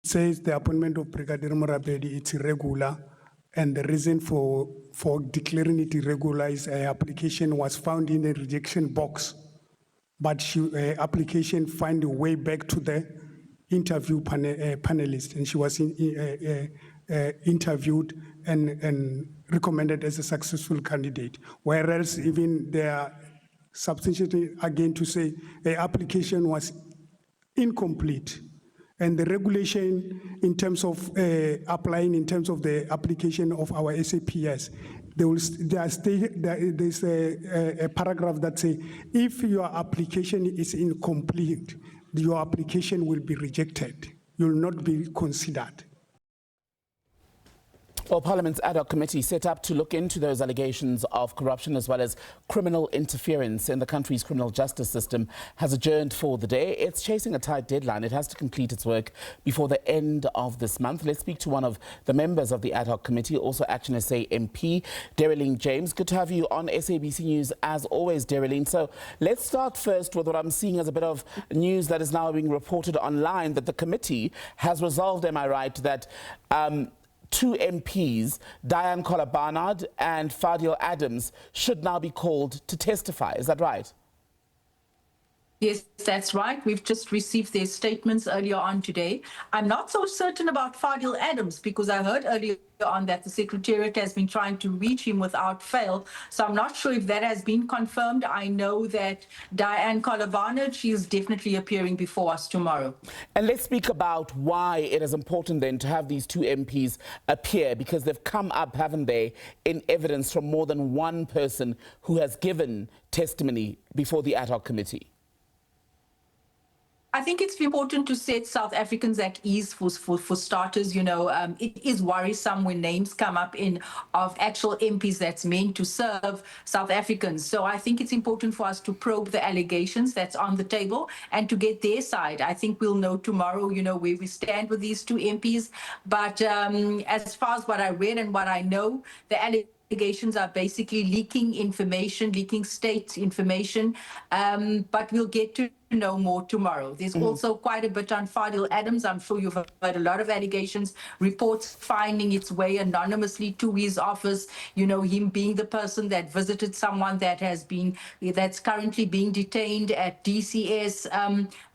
says the appointment of Brigadier Morapedi is irregular, and the reason for declaring it irregular is her application was found in the rejection box, but her application found a way back to the interview panelist, and she was interviewed and recommended as a successful candidate. Whereas even they are substantiating again to say the application was incomplete. And the regulation in terms of applying in terms of the application of our SAPS, there's a paragraph that says if your application is incomplete, your application will be rejected. You will not be considered. Well, Parliament's Ad Hoc Committee set up to look into those allegations of corruption as well as criminal interference in the country's criminal justice system has adjourned for the day. It's chasing a tight deadline. It has to complete its work before the end of this month. Let's speak to one of the members of the Ad Hoc Committee, also ActionSA MP, Dereleen James. Good to have you on SABC News as always, Dereleen. So let's start first with what I'm seeing as a bit of news that is now being reported online, that the committee has resolved, am I right, that two MPs, Diane Kohler-Barnard and Fadil Adams, should now be called to testify. Is that right? Yes, that's right. We've just received their statements earlier on today. I'm not so certain about Fadil Adams because I heard earlier on that the Secretariat has been trying to reach him without fail. So I'm not sure if that has been confirmed. I know that Diane Kohler-Barnard, she is definitely appearing before us tomorrow. And let's speak about why it is important then to have these two MPs appear, because they've come up, haven't they, in evidence from more than one person who has given testimony before the Ad Hoc Committee. I think it's important to set South Africans at ease for starters. You know, it is worrisome when names come up of actual MPs that's meant to serve South Africans. So I think it's important for us to probe the allegations that's on the table and to get their side. I think we'll know tomorrow, you know, where we stand with these two MPs. But as far as what I read and what I know, the allegations are basically leaking information, leaking state information, but we'll get to know more tomorrow. There's also quite a bit on Fadil Adams. I'm sure you've heard a lot of allegations, reports finding its way anonymously to his office, you know, him being the person that visited someone that's currently being detained at DCS.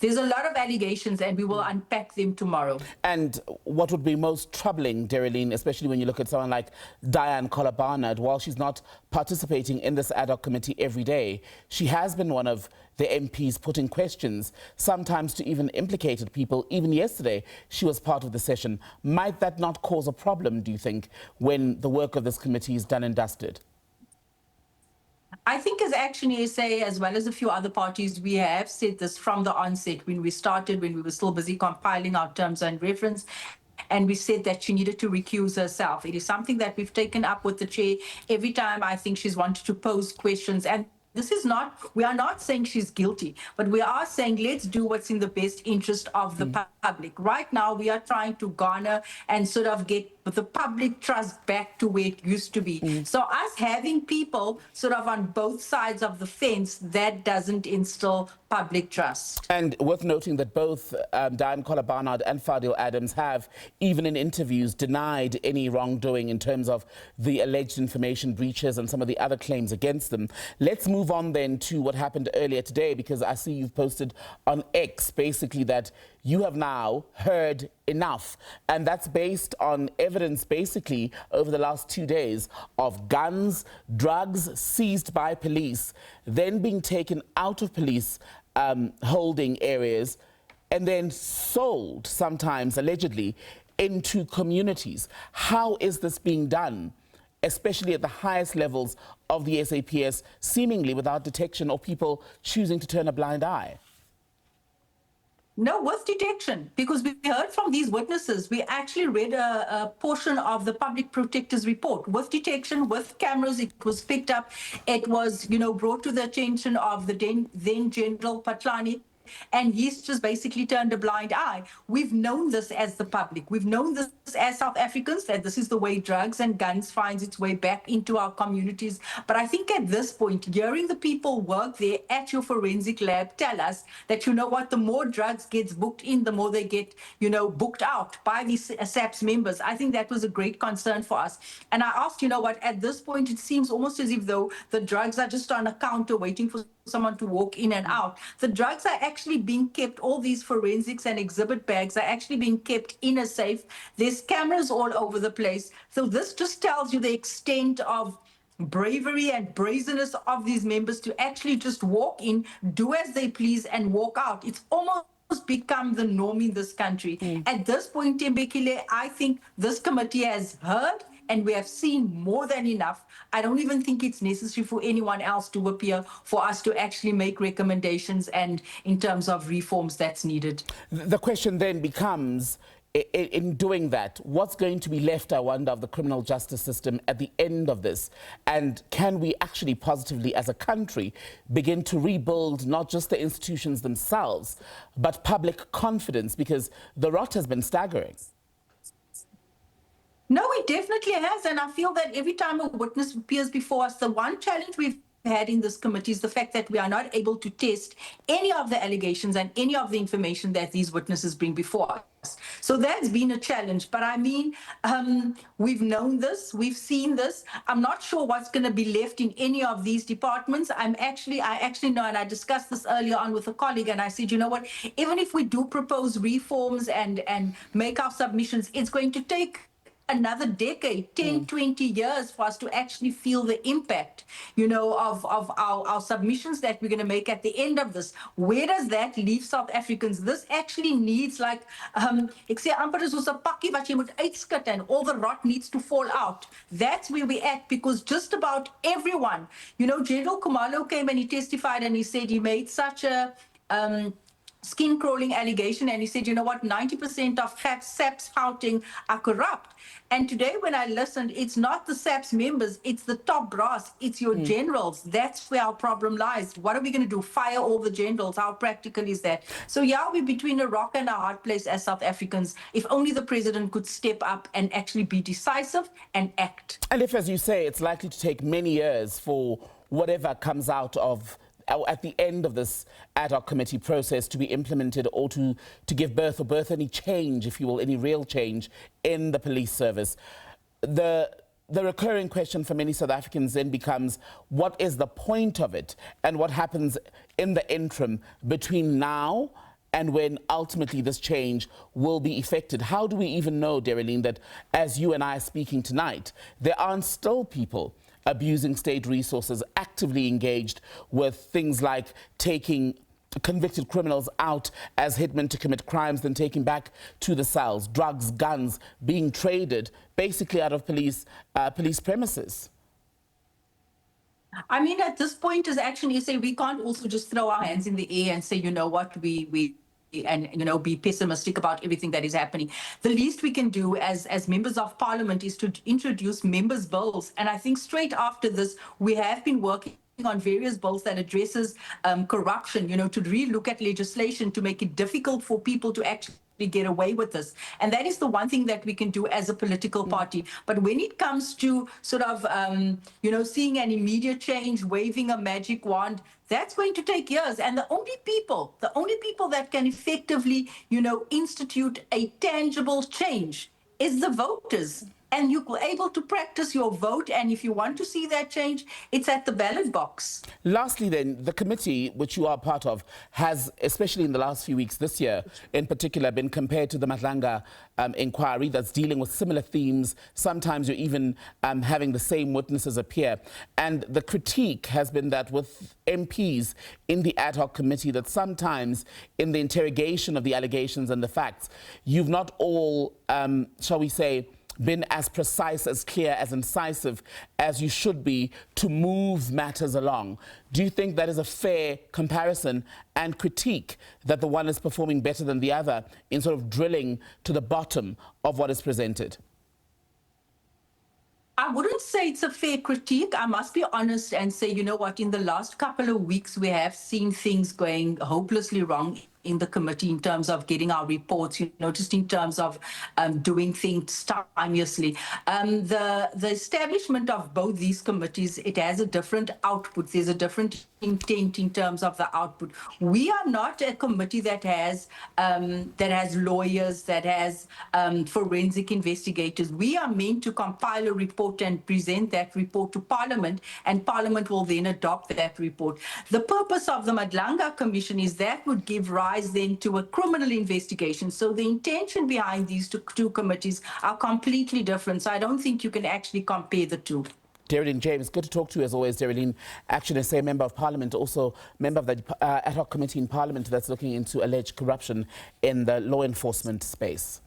There's a lot of allegations and we will unpack them tomorrow. And what would be most troubling, Dereleen, especially when you look at someone like Diane Kohler-Barnard, while she's not participating in this Ad Hoc Committee every day, she has been one of the MPs putting questions, sometimes to even implicated people. Even yesterday, she was part of the session. Might that not cause a problem, do you think, when the work of this committee is done and dusted? I think as ActionSA, as well as a few other parties, we have said this from the onset when we started, when we were still busy compiling our terms and reference. And we said that she needed to recuse herself. It is something that we've taken up with the chair every time I think she's wanted to pose questions. And this is not, we are not saying she's guilty, but we are saying let's do what's in the best interest of the public. Right now, we are trying to garner and sort of get the public trust back to where it used to be. So us having people sort of on both sides of the fence, that doesn't instill public trust. And worth noting that both Diane Kohler-Barnard and Fadil Adams have, even in interviews, denied any wrongdoing in terms of the alleged information breaches and some of the other claims against them. Let's move on then to what happened earlier today, because I see you've posted on X basically that you have now heard enough, and that's based on evidence basically over the last 2 days of guns, drugs seized by police, then being taken out of police holding areas and then sold, sometimes allegedly, into communities. How is this being done, especially at the highest levels of the SAPS, seemingly without detection or people choosing to turn a blind eye? No, with detection, because we heard from these witnesses. We actually read a portion of the public protector's report. With detection, with cameras, it was picked up. It was, you know, brought to the attention of the then General Phahlane. and he's just basically turned a blind eye. We've known this as the public. We've known this as South Africans, that this is the way drugs and guns finds its way back into our communities. But I think at this point, hearing the people work there at your forensic lab tell us that, you know what, the more drugs gets booked in, the more they get, you know, booked out by these SAPS members. I think that was a great concern for us. And I asked, you know what, at this point, it seems almost as if though the drugs are just on a counter waiting for someone to walk in and out. The drugs are actually being kept, all these forensics and exhibit bags are actually being kept in a safe. There's cameras all over the place. So this just tells you the extent of bravery and brazenness of these members to actually just walk in, do as they please, and walk out. It's almost become the norm in this country. At this point, Tembekile, I think this committee has heard and we have seen more than enough. I don't even think it's necessary for anyone else to appear for us to actually make recommendations and in terms of reforms that's needed. The question then becomes, in doing that, what's going to be left, I wonder, of the criminal justice system at the end of this? And can we actually positively, as a country, begin to rebuild not just the institutions themselves, but public confidence? Because the rot has been staggering. No, it definitely has. And I feel that every time a witness appears before us, the one challenge we've had in this committee is the fact that we are not able to test any of the allegations and any of the information that these witnesses bring before us. So that's been a challenge. But I mean, we've known this, we've seen this. I'm not sure what's going to be left in any of these departments. I actually know, and I discussed this earlier on with a colleague, and I said, you know what, even if we do propose reforms and make our submissions, it's going to take another decade, 10, 20 years for us to actually feel the impact, you know, of our submissions that we're going to make at the end of this. Where does that leave South Africans? This actually needs like, ek sê amper soos 'n pakkie wat jy moet uitskit and all the rot needs to fall out. That's where we're at, because just about everyone, you know, General Khomotso came and he testified and he said he made such a skin crawling allegation, and he said, you know what, 90% of SAPS touting are corrupt. And today when I listened, it's not the SAPS members, it's the top brass, it's your generals. That's where our problem lies. What are we going to do? Fire all the generals? How practical is that? So yeah, we're between a rock and a hard place as South Africans. If only the president could step up and actually be decisive and act. And if, as you say, it's likely to take many years for whatever comes out of at the end of this ad hoc committee process to be implemented, or to give birth or birth any change, if you will, any real change in the police service. The recurring question for many South Africans then becomes, what is the point of it, and what happens in the interim between now and when ultimately this change will be effected? How do we even know, Dereleen, that as you and I are speaking tonight, there aren't still people abusing state resources, actively engaged with things like taking convicted criminals out as hitmen to commit crimes, then taking back to the cells, drugs, guns being traded basically out of police premises? I mean, at this point, as ActionSA, we can't also just throw our hands in the air and say, you know what, and, you know, be pessimistic about everything that is happening. The least we can do as members of parliament is to introduce members' bills. And I think straight after this, we have been working on various bills that addresses corruption, you know, to really look at legislation to make it difficult for people to actually get away with this. And that is the one thing that we can do as a political party. But when it comes to sort of, you know, seeing an immediate change, waving a magic wand, that's going to take years. And the only people that can effectively, you know, institute a tangible change is the voters. And you're able to practice your vote. And if you want to see that change, it's at the ballot box. Lastly, then, the committee, which you are part of, has, especially in the last few weeks this year, in particular, been compared to the Madlanga inquiry that's dealing with similar themes. Sometimes you're even having the same witnesses appear. And the critique has been that with MPs in the ad hoc committee, that sometimes in the interrogation of the allegations and the facts, you've not all, shall we say, been as precise, as clear, as incisive as you should be to move matters along. Do you think that is a fair comparison and critique, that the one is performing better than the other in sort of drilling to the bottom of what is presented? I wouldn't say it's a fair critique. I must be honest and say, you know what, in the last couple of weeks, we have seen things going hopelessly wrong in the committee in terms of getting our reports, you know, just in terms of doing things timeously. The establishment of both these committees, it has a different output. There's a different intent in terms of the output. We are not a committee that has lawyers, that has forensic investigators. We are meant to compile a report and present that report to Parliament, and Parliament will then adopt that report. The purpose of the Madlanga Commission is that would give rise then to a criminal investigation. So the intention behind these two committees are completely different. So I don't think you can actually compare the two. Dereleen James, good to talk to you as always. Dereleen, ActionSA Member of Parliament, also member of the Ad Hoc Committee in Parliament that's looking into alleged corruption in the law enforcement space.